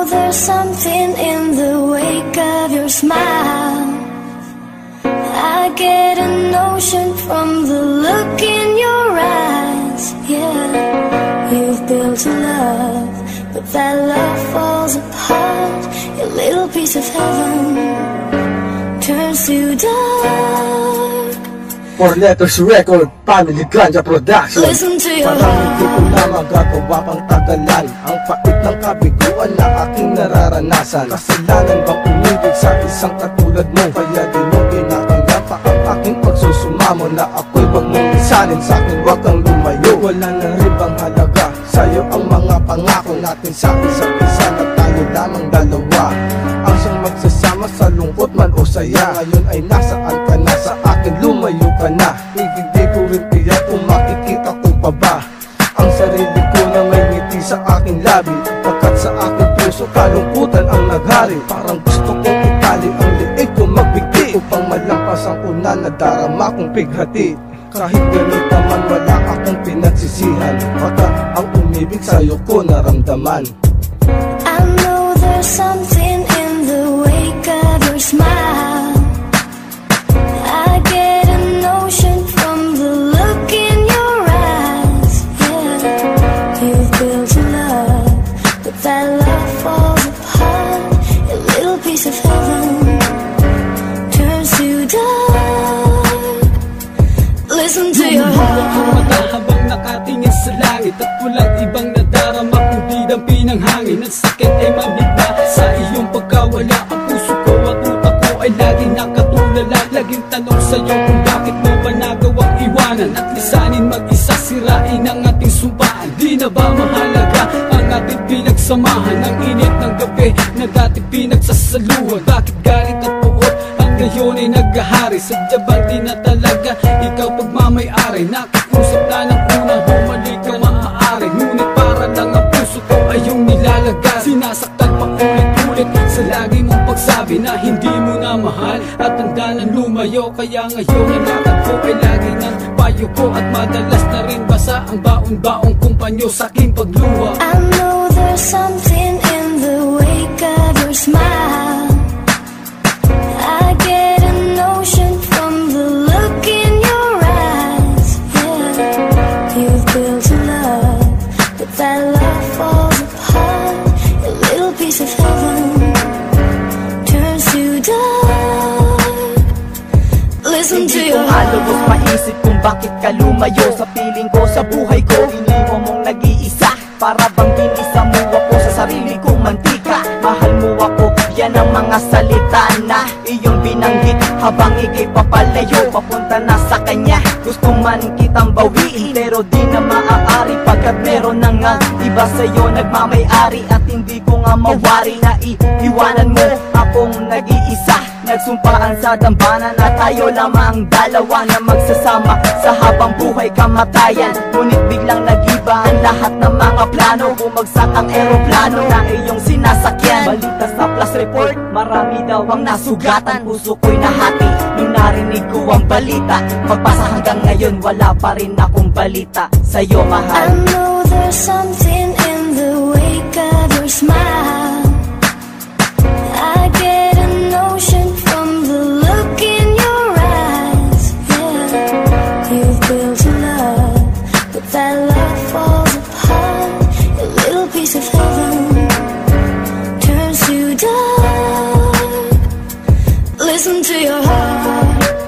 there's something in the wake of your smile. I get a notion from the look in your eyes. Yeah, you've built a love, but that love falls apart. Your little piece of heaven turns to dark. 4 Letters Record, Family Ganja Production. Listen to your Parang hindi ko na magagawa pang tagalan ang pait ng kabiguan na aking nararanasan. Kasalanan bang umibig sa isang katulad mo? Kaya di mo kinakaya pa ang aking pagsusumamo na ako'y wag mong isalin sa'kin, wag kang lumayo. Wala na rin bang halaga sa'yo ang mga pangako natin sa isa't isa na tayo lamang dalawa ang siyang magsasama sa lungkot man o saya. Ngayon ay nasaan ka na, sa akin lumayo ka na. Hindi ko rin tiyak kung makikita ko pa ba ang sarili ko na may ngiti sa aking labi, pagkat sa aking puso kalungkutan ang naghari. Parang gusto kong itali ang liig ko, magbigti upang malampas ang una na darama kong pighati. Kahit ganit naman wala akong pinagsisihan, pagkat ang umibig sa'yo ko naramdaman. I know there's something in the wake of your smile. I get a notion from the look in your eyes. Yeah, you've built a love, but that love falls apart. Your little piece of heaven turns to dark. Listen to your heart. Habang nakatingin sa langit at walang ibang nadarama kundi dampi ng hangin. Ang sakit ay mabigla sa iyong pagkawala. Ang puso ko at utak ko ay laging nakatulala. Laging tanong sa'yo kung bakit mo ba nagawang iwanan at lisanin mag-isa, sirain ang ating sumpaan. Di na ba mahalaga ang ating pinagsamahan? Ang init ng gabi na dati pinagsasaluhan. Bakit galit at puot ang ngayon ay naghahari? Sadya bang di na talaga ikaw pagmamayari? Nakikusap na ng una, bumalik ka maaari. Ngunit para lang ang puso ko ay yung nilalagas. Sinasaktan pa ulit-ulit sa lagi mong pagsabi na hindi mo na mahal at handa nang lumayo. Kaya ngayon ang lakad ko ay lagi ng payo ko at madalas na rin basa ang baon-baong kumpanyo sa aking pagluha. I know there's something in the wake of your smile. I get a notion from the look in your eyes. Yeah, you've built a love, but that love falls apart. Your little piece of heaven turns to dark. Listen to your heart. Hindi ko malubos maisip kung bakit ka lumayo sa piling ko, sa buhay ko. Iniwan mong nag-iisa, para bang binisa mo ako sa sarili kong mantika. Mahal mo ako, yan ang mga salita na iyong binanggit habang ika'y papalayo, papunta na sa kanya. Gusto man kitang bawiin, pero di na maaari, pagkat meron na nga iba sa'yo nagmamay-ari. At hindi ko nga mawari na iiwanan mo akong nag-iisa. Nagsumpaan sa dambana na tayo lamang dalawa na magsasama sa habang buhay kamatayan. Ngunit biglang nagiba ang lahat ng mga plano. Bumagsak ang eroplano na iyong sinasakyan. Balita sa Plus Report, marami daw ang nasugatan. Puso ko'y nahati nung narinig ko ang balita. Magpasa hanggang ngayon wala pa rin akong balita sa'yo, mahal. I know there's something in the wake of your smile. I get a notion from the look in your eyes. Yeah, you've built a love, but that love falls apart. Your little piece of heaven turns to dark. Listen to your heart.